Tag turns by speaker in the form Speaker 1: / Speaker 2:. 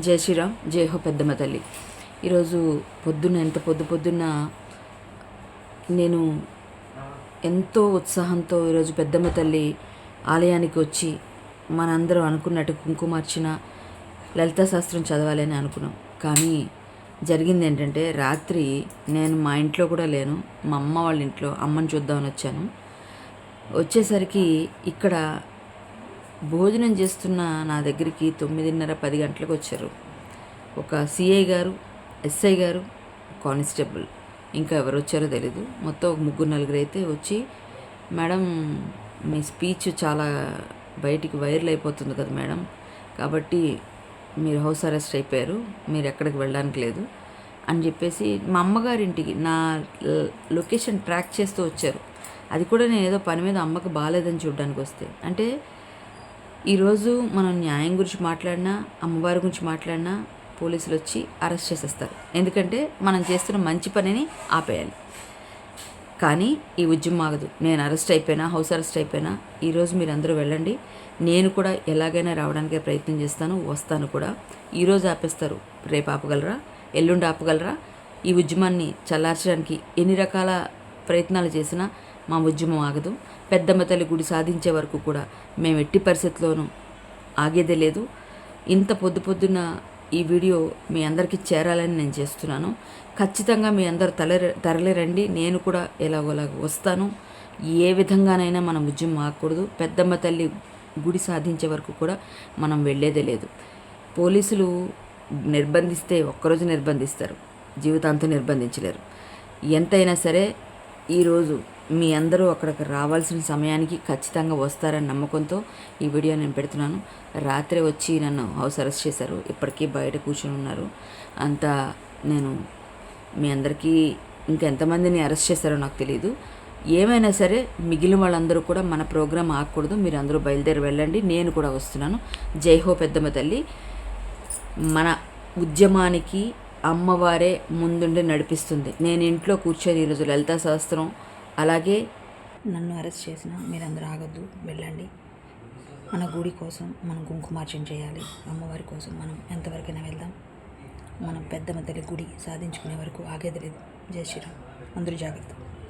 Speaker 1: జై శ్రీరామ్, జై హో పెద్దమ్మ తల్లి. ఈరోజు పొద్దున్న ఎంత పొద్దున్న నేను ఎంతో ఉత్సాహంతో ఈరోజు పెద్దమ్మ తల్లి ఆలయానికి వచ్చి మనందరం అనుకున్నట్టు కుంకుమార్చన లలితా శాస్త్రం చదవాలని అనుకున్నాం. కానీ జరిగింది ఏంటంటే, రాత్రి నేను మా ఇంట్లో కూడా లేను, మా అమ్మ వాళ్ళ ఇంట్లో అమ్మని చూద్దామని వచ్చాను. వచ్చేసరికి ఇక్కడ భోజనం చేస్తున్న నా దగ్గరికి 9:30-10 గంటలకు వచ్చారు. ఒక సిఐ గారు, ఎస్ఐ గారు, కానిస్టేబుల్, ఇంకా ఎవరు వచ్చారో తెలీదు. మొత్తం ఒక 3-4 అయితే వచ్చి, మేడం మీ స్పీచ్ చాలా బయటికి వైరల్ అయిపోతుంది కదా మేడం, కాబట్టి మీరు హౌస్ అరెస్ట్ అయిపోయారు, మీరు ఎక్కడికి వెళ్ళడానికి లేదు అని చెప్పేసి మా అమ్మగారింటికి నా లొకేషన్ ట్రాక్ చేస్తూ వచ్చారు. అది కూడా నేను ఏదో పని మీద అమ్మకి బాగాలేదని చూడడానికి వస్తే. అంటే ఈరోజు మనం న్యాయం గురించి మాట్లాడినా, అమ్మవారి గురించి మాట్లాడినా పోలీసులు వచ్చి అరెస్ట్ చేసేస్తారు. ఎందుకంటే మనం చేస్తున్న మంచి పనిని ఆపేయాలి. కానీ ఈ ఉద్యమం ఆగదు. నేను అరెస్ట్ అయిపోయినా, హౌస్ అరెస్ట్ అయిపోయినా, ఈరోజు మీరు అందరూ వెళ్ళండి, నేను కూడా ఎలాగైనా రావడానికి ప్రయత్నం చేస్తాను, వస్తాను కూడా. ఈరోజు ఆపేస్తారు, రేపు ఆపగలరా, ఎల్లుండి ఆపగలరా? ఈ ఉద్యమాన్ని చల్లార్చడానికి ఎన్ని రకాల ప్రయత్నాలు చేసినా మా ఉద్యమం ఆగదు. పెద్దమ్మ తల్లి గుడి సాధించే వరకు కూడా మేము ఎట్టి పరిస్థితుల్లోనూ ఆగేదే లేదు. ఇంత పొద్దున్న ఈ వీడియో మీ అందరికీ చేరాలని నేను చేస్తున్నాను. ఖచ్చితంగా మీ అందరూ తరలిరండి. నేను కూడా ఎలాగోలాగ వస్తాను. ఏ విధంగానైనా మనం ఉద్యమం ఆగకూడదు. పెద్దమ్మ తల్లి గుడి సాధించే వరకు కూడా మనం వెళ్ళేదే లేదు. పోలీసులు నిర్బంధిస్తే ఒక్కరోజు నిర్బంధిస్తారు, జీవితాంతం నిర్బంధించలేరు. ఎంతైనా సరే ఈరోజు మీ అందరూ అక్కడికి రావాల్సిన సమయానికి ఖచ్చితంగా వస్తారని నమ్మకంతో ఈ వీడియో నేను పెడుతున్నాను. రాత్రి వచ్చి నన్ను హౌస్ అరెస్ట్ చేశారు, ఇప్పటికీ బయట కూర్చొని ఉన్నారు. అంతా నేను మీ అందరికీ ఇంకెంతమందిని అరెస్ట్ చేశారో నాకు తెలియదు. ఏమైనా సరే మిగిలిన వాళ్ళందరూ కూడా మన ప్రోగ్రాం ఆగకూడదు. మీరు అందరూ బయలుదేరి వెళ్ళండి, నేను కూడా వస్తున్నాను. జై హో పెద్దమ్మ తల్లి. మన ఉద్యమానికి అమ్మవారే ముందుండి నడిపిస్తుంది. నేను ఇంట్లో కూర్చొని ఈరోజు లలితా శాస్త్రం, అలాగే నన్ను అరెస్ట్ చేసిన మీరందరూ ఆగొద్దు, వెళ్ళండి. మన గుడి కోసం మనం కుంకుమార్చన చేయాలి. అమ్మవారి కోసం మనం ఎంతవరకైనా వెళ్దాం. మనం పెద్దమ్మ తల్లి గుడి సాధించుకునే వరకు ఆగేది లేదు. జై శ్రీరామ్. అందరూ జాగ్రత్త.